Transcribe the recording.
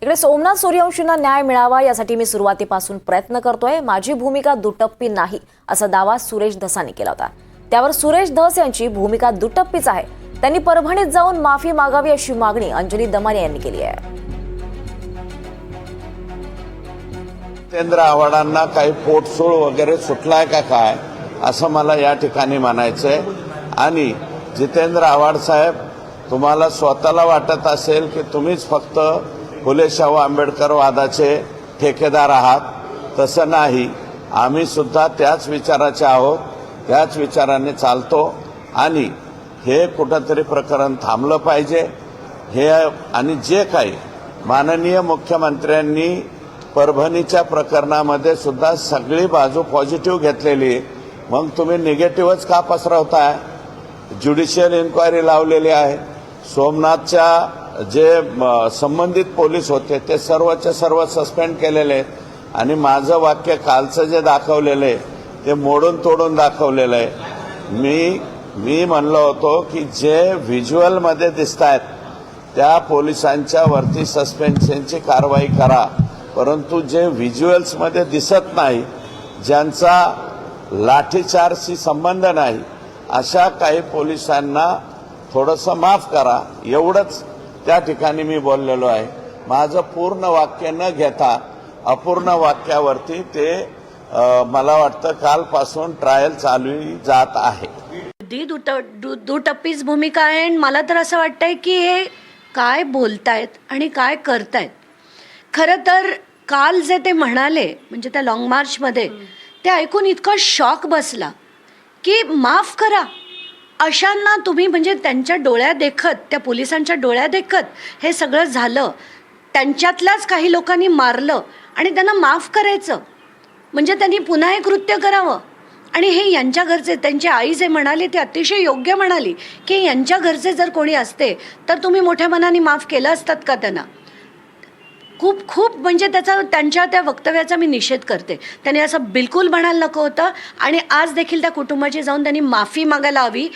इकडे सोमनाथ सूर्यवंशींना न्याय मिळावा यासाठी मी सुरुवातीपासून प्रयत्न करतोय. माझी भूमिका दुटप्पी नाही असा दावा सुरेश धसांनी केला होता. त्यावर सुरेश धस यांची भूमिका दुटप्पीच आहे. त्यांनी परभणीत जाऊन माफी मागावी अशी मागणी अंजली दमानिया यांनी केली आहे. जितेंद्र आव्हाडांना काही पोटसूळ वगैरे सुटलाय का काय असं मला या ठिकाणी म्हणायचंय. आणि जितेंद्र आव्हाड साहेब, तुम्हाला स्वतःला वाटत असेल की तुम्हीच फक्त फुले शाहू आंबेडकर वादाचे ठेकेदार आहात, तसं नाही. आम्ही सुद्धा त्याच विचाराचे आहोत, त्याच विचाराने चालतो आणि हे कुठंतरी प्रकरण थांबलं पाहिजे. हे आणि जे काही माननीय मुख्यमंत्र्यांनी परभणीच्या प्रकरणामध्ये सुद्धा सगळी बाजू पॉझिटिव्ह घेतलेली, मग तुम्ही निगेटिव्हच का पसरवताय? ज्युडिशियल इन्क्वायरी लावलेली आहे. सोमनाथच्या जे संबंधित पोलीस होते ते सर्वचे सर्व सस्पेंड केलेले आहेत. आणि माझं वाक्य कालचं जे दाखवलेलं आहे ते मोडून तोडून दाखवलेलं आहे. मी म्हणलो होतो की जे व्हिज्युअलमध्ये दिसत आहेत त्या पोलिसांच्या वरती सस्पेन्शनची कारवाई करा, परंतु जे व्हिज्युअल्समध्ये दिसत नाही, ज्यांचा लाठीचार्जशी संबंध नाही, अशा काही पोलिसांना थोडंसं माफ करा, एवढंच त्या ठिकाणी मी बोललेलो आहे. माझं पूर्ण वाक्य न घेता अपूर्ण वाक्यावरती ते मला वाटतं कालपासून ट्रायल चालू जात आहे. दुटप्पीच भूमिका आहे. आणि मला तर असं वाटतंय की हे काय बोलतायत आणि काय करतायत. खरं तर काल जे ते म्हणाले म्हणजे त्या लाँग मार्चमध्ये, ते ऐकून इतका शॉक बसला की माफ करा अशांना तुम्ही, म्हणजे त्यांच्या डोळ्या देखत, त्या पोलिसांच्या डोळ्या देखत हे सगळं झालं. त्यांच्यातल्याच काही लोकांनी मारलं आणि त्यांना माफ करायचं म्हणजे त्यांनी पुन्हा एक कृत्य करावं. आणि हे यांच्या घरचे, त्यांची आई जे म्हणाली ते अतिशय योग्य म्हणाली की यांच्या घरचे जर कोणी असते तर तुम्ही मोठ्या मनाने माफ केलं असतात का त्यांना. खूप म्हणजे त्यांच्या त्या वक्तव्याचा मी निषेध करते. त्यांनी असं बिलकुल म्हणायला नको होतं. आणि आज देखील त्या कुटुंबाची जाऊन त्यांनी माफी मागायला हवी.